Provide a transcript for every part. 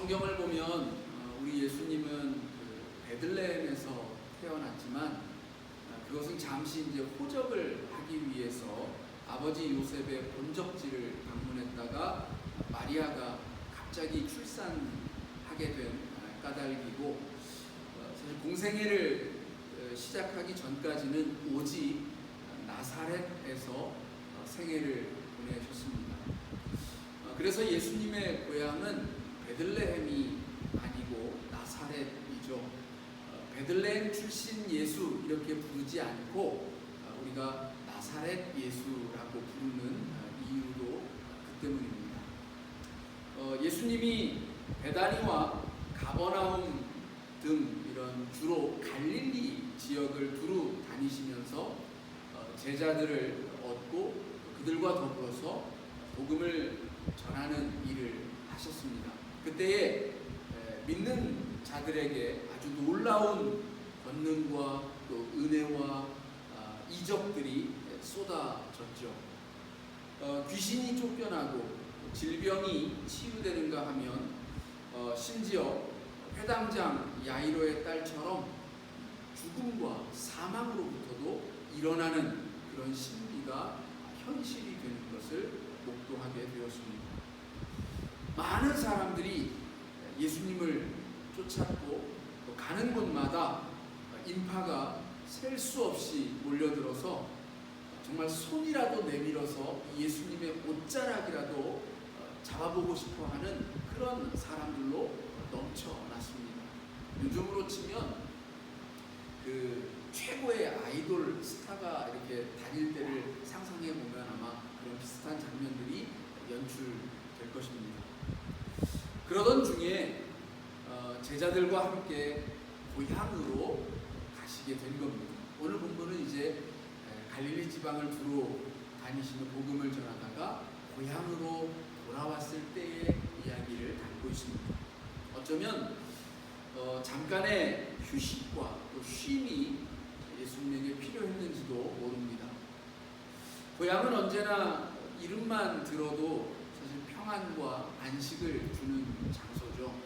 성경을 보면 우리 예수님은 베들레헴에서 태어났지만 그것은 잠시 이제 호적을 하기 위해서 아버지 요셉의 본적지를 방문했다가 마리아가 갑자기 출산하게 된 까닭이고, 사실 공생애를 시작하기 전까지는 오직 나사렛에서 생애를 보내셨습니다. 그래서 예수님의 고향은 베들레헴이 아니고 나사렛이죠. 베들레헴 출신 예수 이렇게 부르지 않고 우리가 나사렛 예수라고 부르는 이유도 그 때문입니다. 예수님이 베다니와 가버나움 등 이런 주로 갈릴리 지역을 두루 다니시면서 제자들을 얻고 그들과 더불어서 복음을 전하는 일을 하셨습니다. 그때에 믿는 자들에게 아주 놀라운 권능과 또 은혜와 이적들이 쏟아졌죠. 귀신이 쫓겨나고 질병이 치유되는가 하면 심지어 회당장 야이로의 딸처럼 죽음과 사망으로부터도 일어나는 그런 신비가 현실이 되는 것을 목도하게 되었습니다. 많은 사람들이 예수님을 쫓았고 또 가는 곳마다 인파가 셀 수 없이 몰려들어서 정말 손이라도 내밀어서 예수님의 옷자락이라도 잡아보고 싶어하는 그런 사람들로 넘쳐났습니다. 요즘으로 치면 그 최고의 아이돌 스타가 이렇게 다닐 때를 상상해 보면 아마 그런 비슷한 장면들이 연출될 것입니다. 그러던 중에 제자들과 함께 고향으로 가시게 된 겁니다. 오늘 본문은 이제 갈릴리 지방을 두루 다니시며 복음을 전하다가 고향으로 돌아왔을 때의 이야기를 담고 있습니다. 어쩌면 잠깐의 휴식과 또 쉼이 예수님에게 필요했는지도 모릅니다. 고향은 언제나 이름만 들어도 사실 평안과 안식을 주는 장소죠.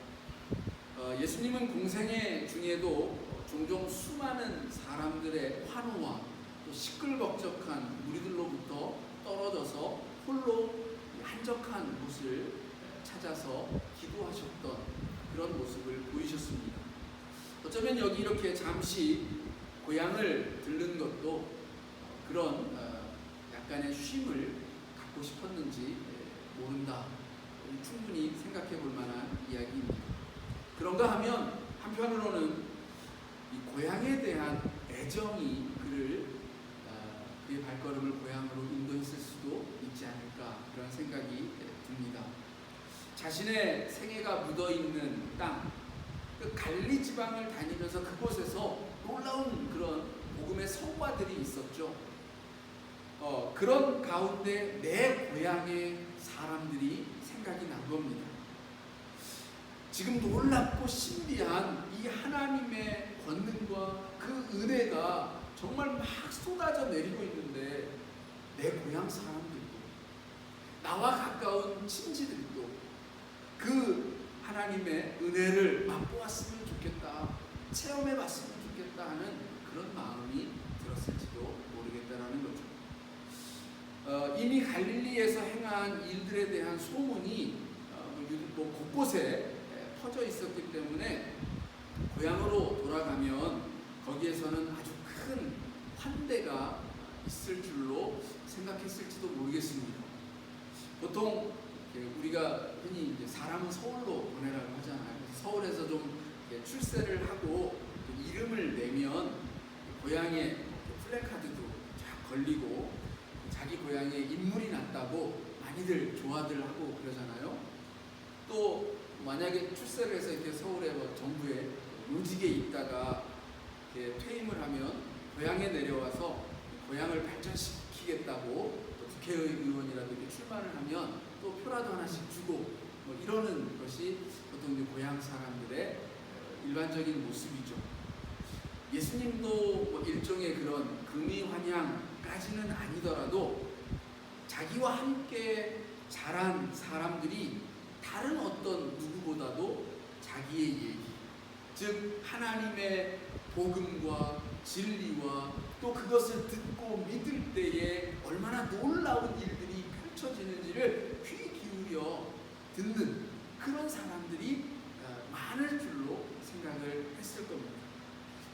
예수님은 공생애 중에도 종종 수많은 사람들의 환호와 또 시끌벅적한 무리들로부터 떨어져서 홀로 한적한 곳을 찾아서 기도하셨던 그런 모습을 보이셨습니다. 어쩌면 여기 이렇게 잠시 고향을 들른 것도 그런 약간의 쉼을 갖고 싶었는지 모른다. 충분히 생각해 볼 만한 이야기입니다. 그런가 하면 한편으로는 이 고향에 대한 애정이 그의 발걸음을 고향으로 인도했을 수도 있지 않을까 그런 생각이 듭니다. 자신의 생애가 묻어있는 땅, 그 갈릴리 지방을 다니면서 그곳에서 놀라운 그런 복음의 성과들이 있었죠. 그런 가운데 내 고향의 사람들이 생각이 난 겁니다. 지금 놀랍고 신비한 이 하나님의 권능과 그 은혜가 정말 막 쏟아져 내리고 있는데 내 고향 사람들도 나와 가까운 친지들도 그 하나님의 은혜를 맛보았으면 좋겠다, 체험해 봤으면 좋겠다 하는 그런 마음이 들었을지도 모르겠다라는 거죠. 이미 갈릴리에서 행한 일들에 대한 소문이 곳곳에 퍼져 있었기 때문에 고향으로 돌아가면 거기에서는 아주 큰 환대가 있을 줄로 생각했을지도 모르겠습니다. 보통 우리가 흔히 이제 사람은 서울로 보내라고 하잖아요. 서울에서 좀 출세를 하고 이름을 내면 고향에 플래카드도 쫙 걸리고 자기 고향에 인물이 났다고 많이들 좋아들 하고 그러잖아요. 또 만약에 출세를 해서 이렇게 서울의 정부에 요직에 있다가 이렇게 퇴임을 하면 고향에 내려와서 고향을 발전시키겠다고 국회의원이라도 이렇게 출마를 하면 또 표라도 하나씩 주고 이러는 것이 보통 이제 고향 사람들의 일반적인 모습이죠. 예수님도 일종의 그런 금이환향까지는 아니더라도 자기와 함께 자란 사람들이 다른 어떤 누구보다도 자기의 얘기, 즉 하나님의 복음과 진리와 또 그것을 듣고 믿을 때에 얼마나 놀라운 일들이 펼쳐지는지를 귀 기울여 듣는 그런 사람들이 많을 줄로 생각을 했을 겁니다.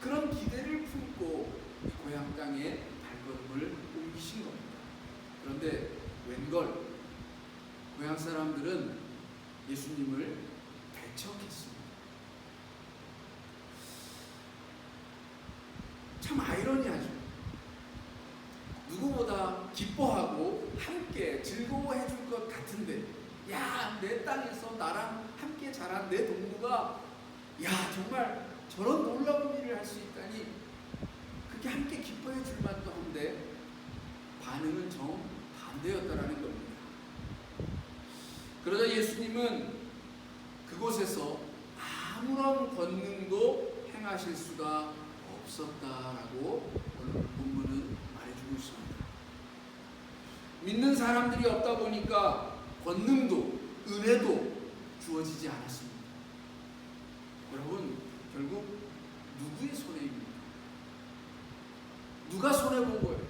그런 기대를 품고 이 고향 땅에 발걸음을 옮기신 겁니다. 그런데 웬걸 고향 사람들은 예수님을 배척했습니다. 참 아이러니하죠. 누구보다 기뻐하고 함께 즐거워해 줄 것 같은데, 야, 내 땅에서 나랑 함께 자란 내 동무가 야, 정말 저런 놀라운 일을 할 수 있다니, 그렇게 함께 기뻐해 줄 만도 한데 반응은 정 반대였다라는 겁니다. 그러자 예수님은 그곳에서 아무런 권능도 행하실 수가 없었다라고 오늘 본문은 말해주고 있습니다. 믿는 사람들이 없다 보니까 권능도 은혜도 주어지지 않았습니다. 여러분, 결국 누구의 손해입니까? 누가 손해본 거예요?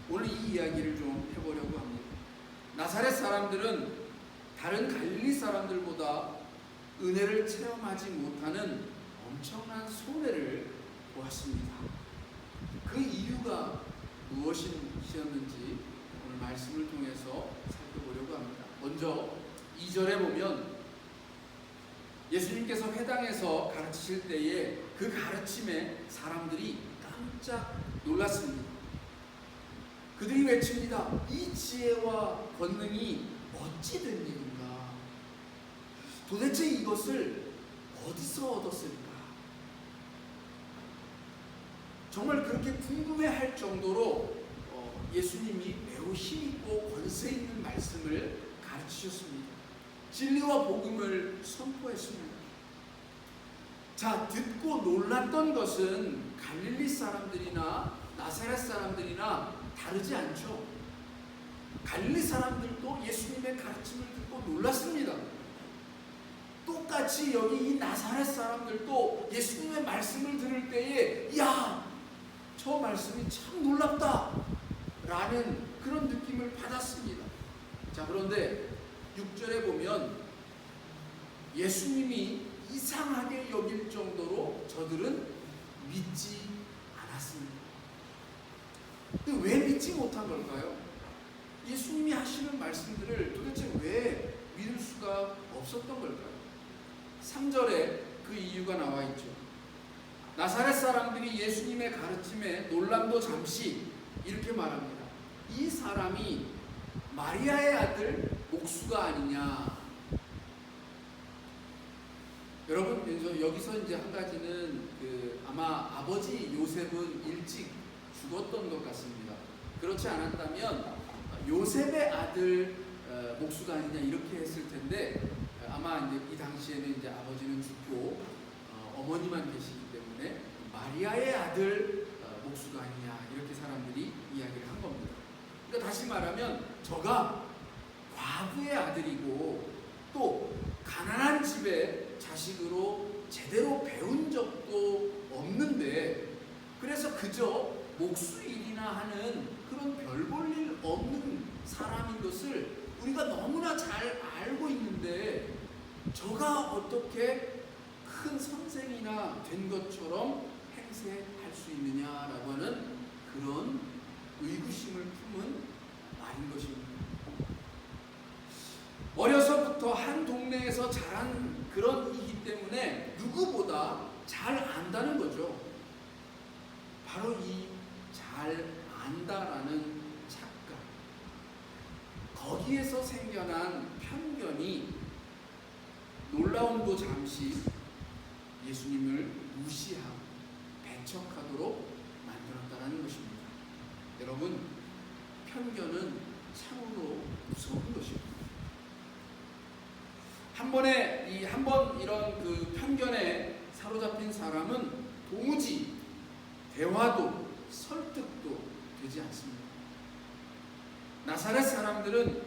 오늘 이 이야기를 좀 해보려고 합니다. 나사렛 사람들은 다른 갈릴리 사람들보다 은혜를 체험하지 못하는 엄청난 손해를 보았습니다. 그 이유가 무엇이었는지 오늘 말씀을 통해서 살펴보려고 합니다. 먼저 2절에 보면 예수님께서 회당에서 가르치실 때에 그 가르침에 사람들이 깜짝 놀랐습니다. 그들이 외칩니다. 이 지혜와 권능이 어찌 된 일인가? 도대체 이것을 어디서 얻었을까? 정말 그렇게 궁금해할 정도로 예수님이 매우 힘있고 권세 있는 말씀을 가르치셨습니다. 진리와 복음을 선포했습니다. 자, 듣고 놀랐던 것은 갈릴리 사람들이나 나사렛 사람들이나 다르지 않죠. 갈릴리 사람들도 예수님의 가르침을 듣고 놀랐습니다. 똑같이 여기 이 나사렛 사람들도 예수님의 말씀을 들을 때에 야, 저 말씀이 참 놀랍다 라는 그런 느낌을 받았습니다. 자, 그런데 6절에 보면 예수님이 이상하게 여길 정도로 저들은 믿지 않았습니다. 왜 믿지 못한 걸까요? 예수님이 하시는 말씀들을 도대체 왜 믿을 수가 없었던 걸까요? 3절에 그 이유가 나와 있죠. 나사렛 사람들이 예수님의 가르침에 놀람도 잠시 이렇게 말합니다. 이 사람이 마리아의 아들 목수가 아니냐. 여러분, 여기서 이제 한 가지는 아마 아버지 요셉은 일찍 죽었던 것 같습니다. 그렇지 않았다면 요셉의 아들 목수가 아니냐 이렇게 했을 텐데 아마 이제 이 당시에는 이제 아버지는 죽고 어머니만 계시기 때문에 마리아의 아들 목수가 아니냐 이렇게 사람들이 이야기를 한 겁니다. 그러니까 다시 말하면 저가 과부의 아들이고 또 가난한 집의 자식으로 제대로 배운 적도 없는데 그래서 그저 목수 일이나 하는 그런 별 볼 일 없는 사람인 것을 우리가 너무나 잘 알고 있는데 저가 어떻게 큰 선생이나 된 것처럼 행세할 수 있느냐라고 하는 그런 의구심을 품은 말인 것입니다. 어려서부터 한 동네에서 자란 그런 이기 때문에 누구보다 잘 안다는 거죠. 바로 이 잘 안다라는 착각, 거기에서 생겨난 편견이 놀라움도 잠시 예수님을 무시하고 배척하도록 만들었다는 것입니다. 여러분, 편견은 참으로 무서운 것입니다. 한 번 이런 그 편견에 사로잡힌 사람은 도무지 대화도 설득도 되지 않습니다. 나사렛 사람들은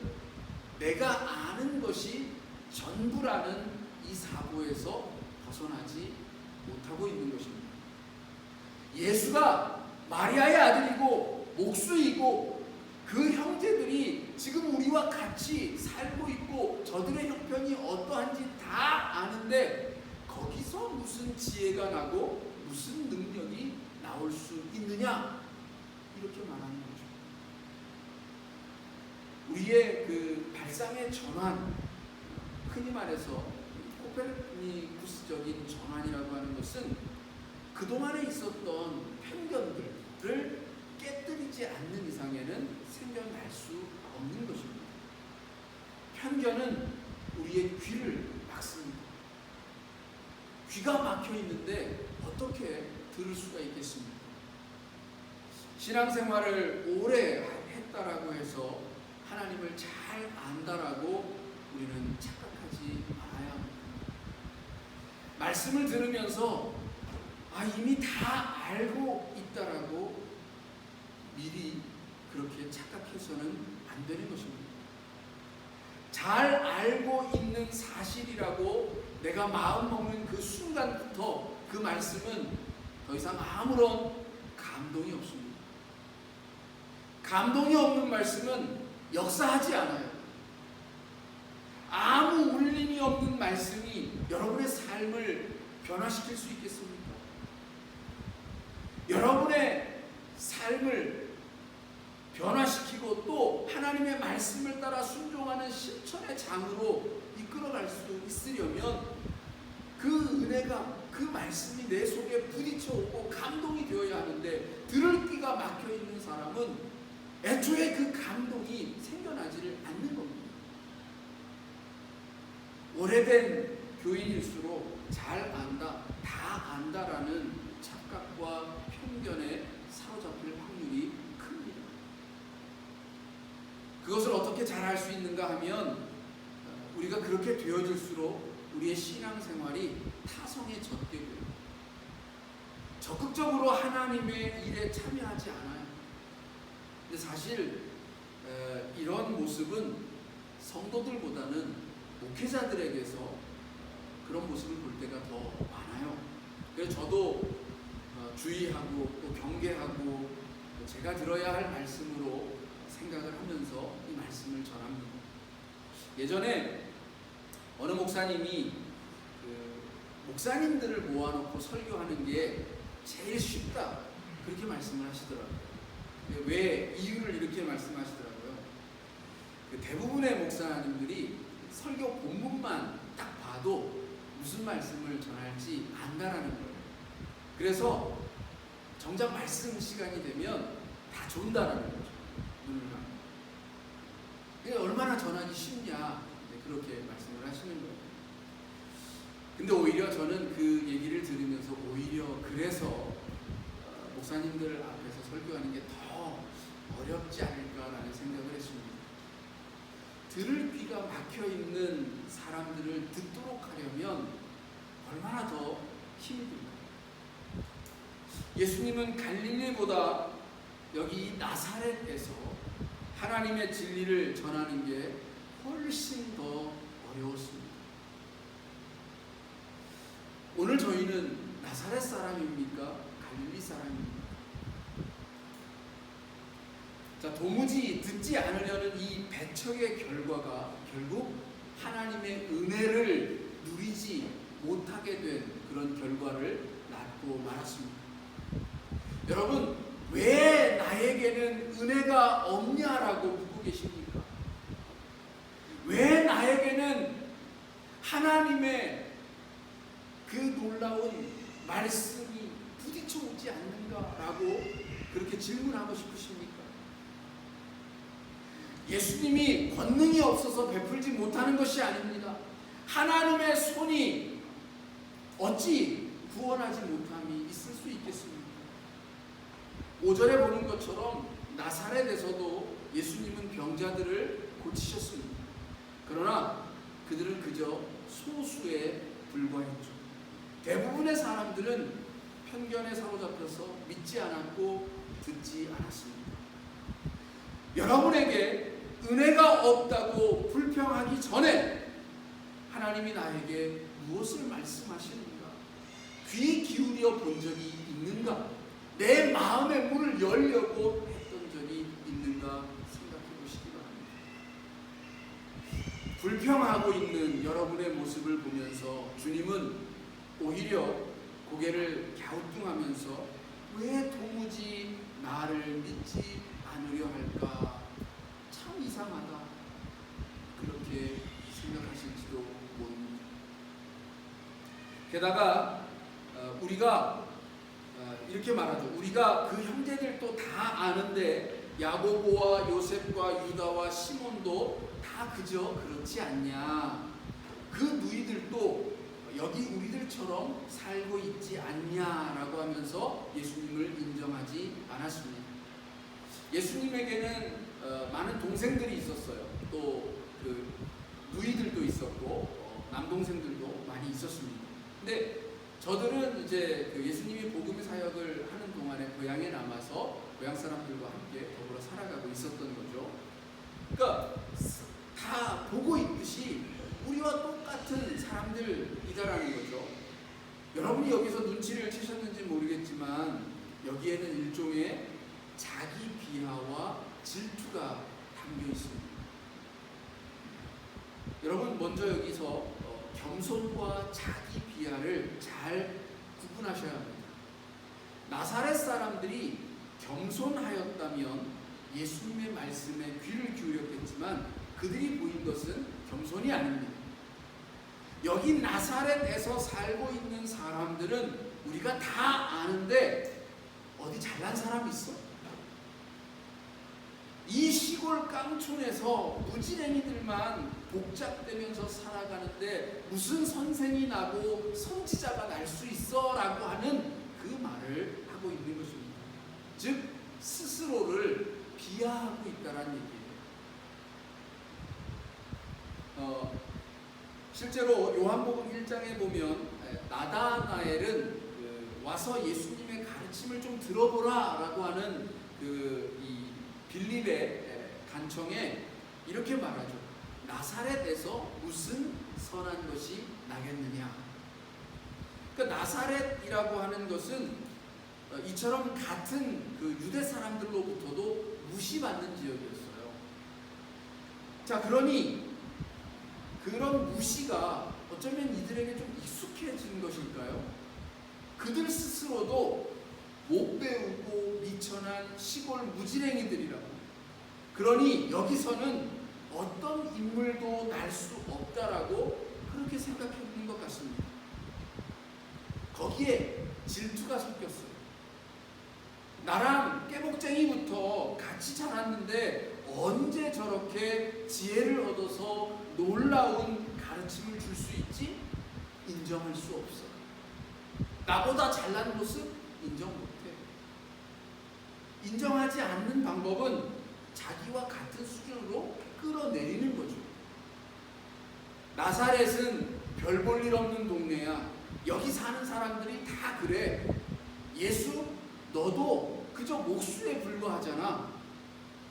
내가 아는 것이 전부라는 이 사고에서 벗어나지 못하고 있는 것입니다. 예수가 마리아의 아들이고 목수이고 그 형제들이 지금 우리와 같이 살고 있고 저들의 형편이 어떠한지 다 아는데 거기서 무슨 지혜가 나고 무슨 능력이 나올 수 있느냐, 이렇게 말하는 거죠. 우리의 그 발상의 전환, 흔히 말해서 코페르니쿠스적인 전환이라고 하는 것은 그동안에 있었던 편견들을 깨뜨리지 않는 이상에는 생겨날 수 없는 것입니다. 편견은 우리의 귀를 막습니다. 귀가 막혀 있는데 어떻게 들을 수가 있겠습니까? 신앙생활을 오래 했다라고 해서 하나님을 잘 안다라고 우리는 착각하지 말아야 합니다. 말씀을 들으면서 이미 다 알고 있다라고 미리 그렇게 착각해서는 안 되는 것입니다. 잘 알고 있는 사실이라고 내가 마음 먹는 그 순간부터 그 말씀은 더 이상 아무런 감동이 없습니다. 감동이 없는 말씀은 역사하지 않아요. 아무 울림이 없는 말씀이 여러분의 삶을 변화시킬 수 있겠습니까? 여러분의 삶을 변화시키고 또 하나님의 말씀을 따라 순종하는 실천의 장으로 이끌어갈 수 있으려면 그 은혜가, 그 말씀이 내 속에 부딪혀 오고 감동이 되어야 하는데 들을 귀가 막혀 있는 사람은 애초에 그 감동이 생겨나지를 않는 겁니다. 오래된 교인일수록 잘 안다, 다 안다라는 착각과 편견에 사로잡힐 확률이 큽니다. 그것을 어떻게 잘 할 수 있는가 하면 우리가 그렇게 되어질수록 우리의 신앙생활이 타성에 젖게 돼요. 적극적으로 하나님의 일에 참여하지 않아요. 근데 사실 이런 모습은 성도들보다는 목회자들에게서 그런 모습을 볼 때가 더 많아요. 그래서 저도 주의하고 또 경계하고 제가 들어야 할 말씀으로 생각을 하면서 이 말씀을 전합니다. 예전에 어느 목사님이 목사님들을 모아놓고 설교하는 게 제일 쉽다, 그렇게 말씀을 하시더라고요. 왜 이유를 이렇게 말씀하시더라고요. 대부분의 목사님들이 설교 본문만 딱 봐도 무슨 말씀을 전할지 안다라는 거예요. 그래서 정작 말씀 시간이 되면 다 존다라는 거죠. 눈을 감고. 얼마나 전하기 쉽냐, 그렇게 말씀을 하시는 거예요. 근데 오히려 저는 그 얘기를 들으면서 오히려 그래서 목사님들 앞에서 설교하는 게 더 어렵지 않을까라는 생각을 했습니다. 들을 귀가 막혀있는 사람들을 듣도록 하려면 얼마나 더 힘이 듭니까? 예수님은 갈릴리보다 여기 나사렛에서 하나님의 진리를 전하는 게 훨씬 더 어려웠습니다. 오늘 저희는 나사렛 사람입니까? 갈릴리 사람입니까? 자, 도무지 듣지 않으려는 이 배척의 결과가 결국 하나님의 은혜를 누리지 못하게 된 그런 결과를 낳고 말았습니다. 여러분, 왜 나에게는 은혜가 없냐라고 묻고 계십니까? 왜 나에게는 하나님의 그 놀라운 말씀이 부딪혀 오지 않는가라고 그렇게 질문하고 싶으십니까? 예수님이 권능이 없어서 베풀지 못하는 것이 아닙니다. 하나님의 손이 어찌 구원하지 못함이 있을 수 있겠습니까? 5절에 보는 것처럼 나사렛에서도 예수님은 병자들을 고치셨습니다. 그러나 그들은 그저 소수에 불과했죠. 대부분의 사람들은 편견에 사로잡혀서 믿지 않았고 듣지 않았습니다. 여러분에게 은혜가 없다고 태어나기 전에 하나님이 나에게 무엇을 말씀하시는가? 귀 기울여 본 적이 있는가? 내 마음의 문을 열려고 했던 적이 있는가 생각해 보시기 바랍니다. 불평하고 있는 여러분의 모습을 보면서 주님은 오히려 고개를 갸우뚱하면서 왜 도무지 나를 믿지 않으려 할까? 참 이상하다. 그렇게 생각하실지도 모릅니다. 게다가 우리가 이렇게 말하죠. 우리가 그 형제들도 다 아는데 야고보와 요셉과 유다와 시몬도 다 그저 그렇지 않냐. 그 누이들도 여기 우리들처럼 살고 있지 않냐라고 하면서 예수님을 인정하지 않았습니다. 예수님에게는 많은 동생들이 있었어요. 또 그 누이들도 있었고 남동생들도 많이 있었습니다. 근데 저들은 이제 그 예수님이 복음 사역을 하는 동안에 고향에 남아서 고향 사람들과 함께 더불어 살아가고 있었던 거죠. 그러니까 다 보고 있듯이 우리와 똑같은 사람들이다라는 거죠. 여러분이 여기서 눈치를 채셨는지 모르겠지만 여기에는 일종의 자기 비하와 질투가 담겨 있습니다. 여러분 먼저 여기서 겸손과 자기 비하를 잘 구분하셔야 합니다. 나사렛 사람들이 겸손하였다면 예수님의 말씀에 귀를 기울였겠지만 그들이 보인 것은 겸손이 아닙니다. 여기 나사렛에서 살고 있는 사람들은 우리가 다 아는데 어디 잘난 사람 있어? 이 시골 깡촌에서 무지랭이들만 복잡되면서 살아가는데 무슨 선생이 나고 선지자가 날 수 있어? 라고 하는 그 말을 하고 있는 것입니다. 즉 스스로를 비하하고 있다는 얘기예요. 실제로 요한복음 1장에 보면 나다나엘은 와서 예수님의 가르침을 좀 들어보라 라고 하는 이 빌립의 간청에 이렇게 말하죠. 나사렛에서 무슨 선한 것이 나겠느냐. 그러니까 나사렛이라고 하는 것은 이처럼 같은 그 유대 사람들로부터도 무시받는 지역이었어요. 자, 그러니 그런 무시가 어쩌면 이들에게 좀 익숙해진 것일까요? 그들 스스로도 못 배우고 미천한 시골 무지랭이들이라고. 그러니 여기서는 어떤 인물도 날 수 없다라고 그렇게 생각했는 것 같습니다. 거기에 질투가 섞였어요. 나랑 깨복쟁이부터 같이 자랐는데 언제 저렇게 지혜를 얻어서 놀라운 가르침을 줄 수 있지? 인정할 수 없어. 나보다 잘난 모습 인정 못해. 인정하지 않는 방법은 자기와 같은 수준으로 끌어내리는 거죠. 나사렛은 별 볼 일 없는 동네야. 여기 사는 사람들이 다 그래. 예수, 너도 그저 목수에 불과하잖아.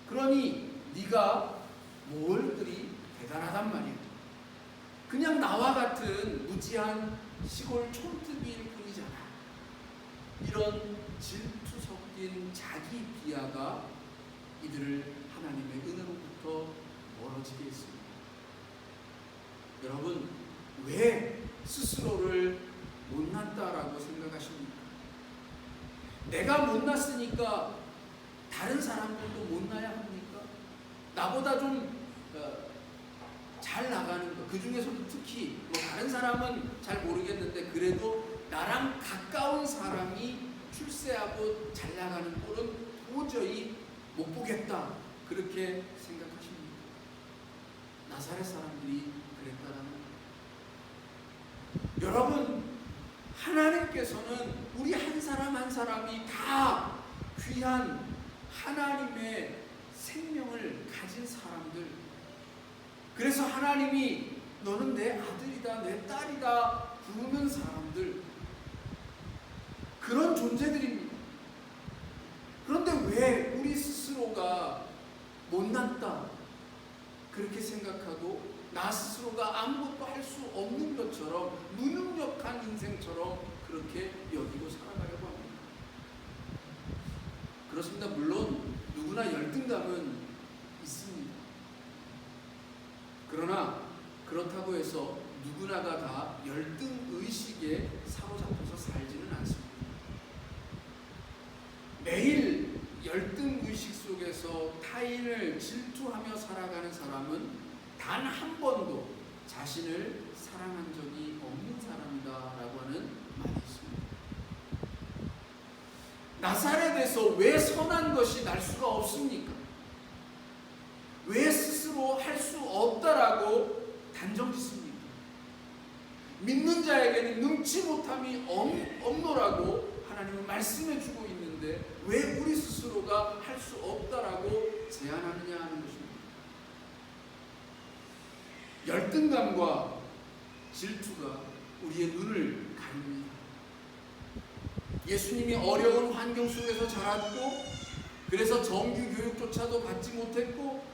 그러니 네가 뭘 그리 대단하단 말이야. 그냥 나와 같은 무지한 시골 촌뜨기일 뿐이잖아. 이런 질투 섞인 자기 비하가 이들을 하나님의 은혜로부터 멀어지게 했습니다. 여러분, 왜 스스로를 못났다라고 생각하십니까? 내가 못났으니까 다른 사람들도 못나야 합니까? 나보다 좀 잘 나가는 것, 그 중에서도 특히 뭐 다른 사람은 잘 모르겠는데 그래도 나랑 가까운 사람이 출세하고 잘 나가는 꼴은 도저히 못 보겠다, 그렇게 생각하십니까? 나사렛 사람들이 그랬다라는 거예요. 여러분, 하나님께서는 우리 한 사람 한 사람이 다 귀한 하나님의 생명을 가진 사람들, 그래서 하나님이 너는 내 아들이다, 내 딸이다 부르는 사람들, 그런 존재들입니다. 그런데 왜 우리 스스로가 못났다 그렇게 생각하고 나 스스로가 아무것도 할 수 없는 것처럼, 무능력한 인생처럼 그렇게 여기고 살아가려고 합니다. 그렇습니다. 물론 누구나 열등감은 있습니다. 그러나 그렇다고 해서 누구나가 다 열등의식에 사로잡혀서 살지는 않습니다. 매일 열등의식 속에서 타인을 질투하며 살아가는 사람은 단 한 번도 자신을 사랑한 적이 없는 사람이다라고 하는 말이 있습니다. 나사렛에서 왜 선한 것이 날 수가 없습니까? 왜 스스로 할 수 없다라고 단정짓습니까? 믿는 자에게는 능치 못함이 없노라고 하나님은 말씀해 주고 있는데 왜 우리 스스로가 할 수 없다라고 제안하느냐 하는 것입니다. 열등감과 질투가 우리의 눈을 가립니다. 예수님이 어려운 환경 속에서 자랐고, 그래서 정규 교육조차도 받지 못했고,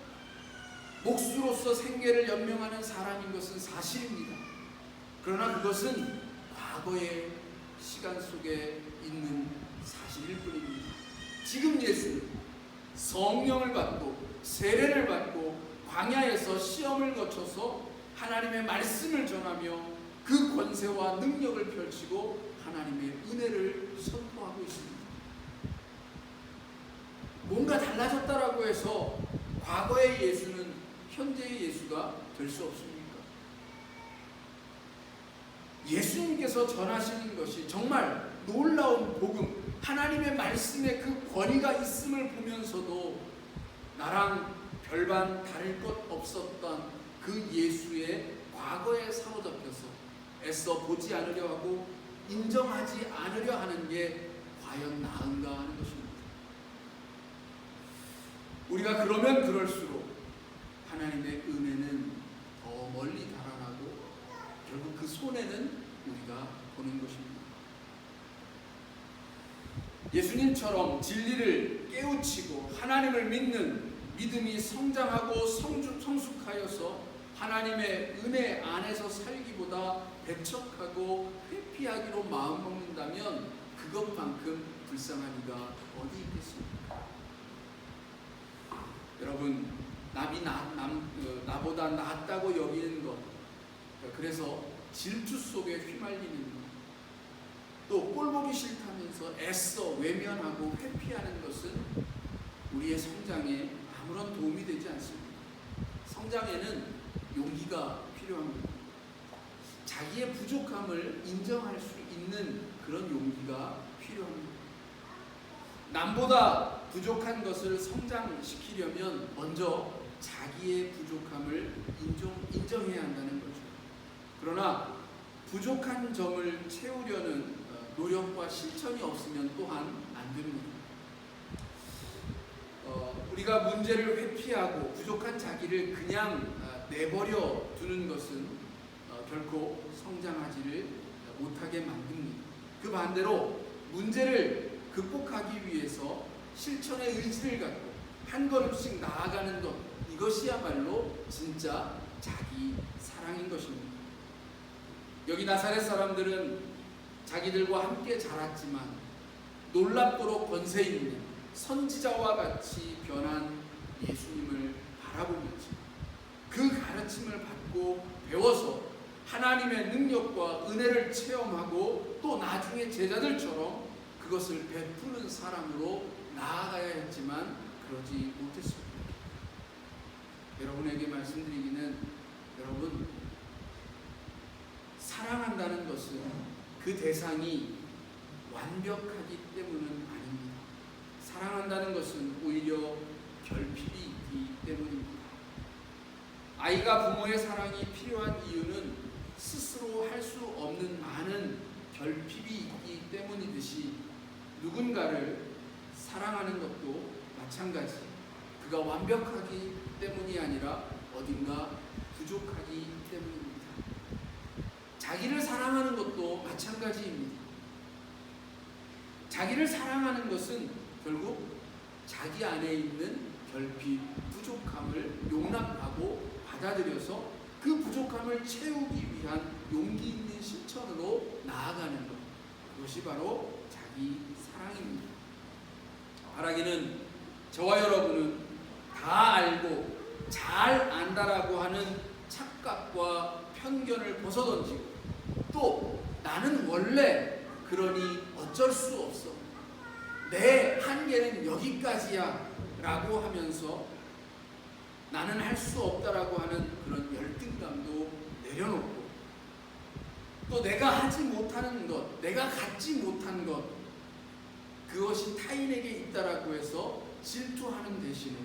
목수로서 생계를 연명하는 사람인 것은 사실입니다. 그러나 그것은 과거의 시간 속에 있는 사실일 뿐입니다. 지금 예수는 성령을 받고 세례를 받고 광야에서 시험을 거쳐서 하나님의 말씀을 전하며 그 권세와 능력을 펼치고 하나님의 은혜를 선포하고 있습니다. 뭔가 달라졌다라고 해서 과거의 예수는 현재의 예수가 될 수 없습니까? 예수님께서 전하시는 것이 정말 놀라운 복음, 하나님의 말씀에 그 권위가 있음을 보면서도 나랑 별반 다를 것 없었던 그 예수의 과거에 사로잡혀서 애써 보지 않으려 하고 인정하지 않으려 하는 게 과연 나은가 하는 것입니다. 우리가 그러면 그럴수록 하나님의 은혜는 더 멀리 달아나고 결국 그 손해는 우리가 보는 것입니다. 예수님처럼 진리를 깨우치고 하나님을 믿는 믿음이 성장하고 성숙하여서 하나님의 은혜 안에서 살기보다 배척하고 회피하기로 마음먹는다면 그것만큼 불쌍한 이가 어디 있겠습니까? 여러분, 남이 나보다 낫다고 여기는 것, 그래서 질투 속에 휘말리는 것, 또 꼴보기 싫다면서 애써 외면하고 회피하는 것은 우리의 성장에 아무런 도움이 되지 않습니다. 성장에는 용기가 필요합니다. 자기의 부족함을 인정할 수 있는 그런 용기가 필요합니다. 남보다 부족한 것을 성장시키려면 먼저 자기의 부족함을 인정해야 한다는 거죠. 그러나 부족한 점을 채우려는 노력과 실천이 없으면 또한 안 됩니다. 우리가 문제를 회피하고 부족한 자기를 그냥 내버려 두는 것은 결코 성장하지를 못하게 만듭니다. 그 반대로 문제를 극복하기 위해서 실천의 의지를 갖고 한 걸음씩 나아가는 것, 이것이야말로 진짜 자기 사랑인 것입니다. 여기 나사렛 사람들은 자기들과 함께 자랐지만 놀랍도록 권세 있는 선지자와 같이 변한 예수님을 바라보면서 그 가르침을 받고 배워서 하나님의 능력과 은혜를 체험하고 또 나중에 제자들처럼 그것을 베푸는 사람으로 나아가야 했지만 그러지 못했습니다. 여러분에게 말씀드리기는, 여러분, 사랑한다는 것은 그 대상이 완벽하기 때문은 아닙니다. 사랑한다는 것은 오히려 결핍이 있기 때문입니다. 아이가 부모의 사랑이 필요한 이유는 스스로 할 수 없는 많은 결핍이 있기 때문이듯이 누군가를 사랑하는 것도 마찬가지, 그가 완벽하기 때문이 아니라 어딘가 부족하기 때문입니다. 자기를 사랑하는 것도 마찬가지입니다. 자기를 사랑하는 것은 결국 자기 안에 있는 결핍, 부족함을 용납하고 받아들여서 그 부족함을 채우기 위한 용기 있는 실천으로 나아가는 것, 그것이 바로 자기 사랑입니다. 바라기는 저와 여러분은 다 알고 잘 안다라고 하는 착각과 편견을 벗어던지고, 또 나는 원래 그러니 어쩔 수 없어, 내 한계는 여기까지야 라고 하면서 나는 할 수 없다라고 하는 그런 열등감도 내려놓고, 또 내가 하지 못하는 것, 내가 갖지 못한 것, 그것이 타인에게 있다라고 해서 질투하는 대신에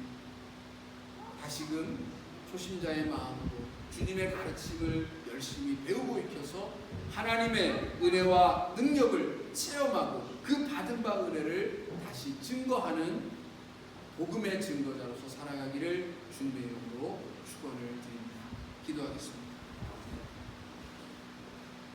다시금 초심자의 마음으로 주님의 가르침을 열심히 배우고 익혀서 하나님의 은혜와 능력을 체험하고 그 받은 바 은혜를 다시 증거하는 복음의 증거자로서 살아가기를 주님의 이름으로 축원을 드립니다. 기도하겠습니다.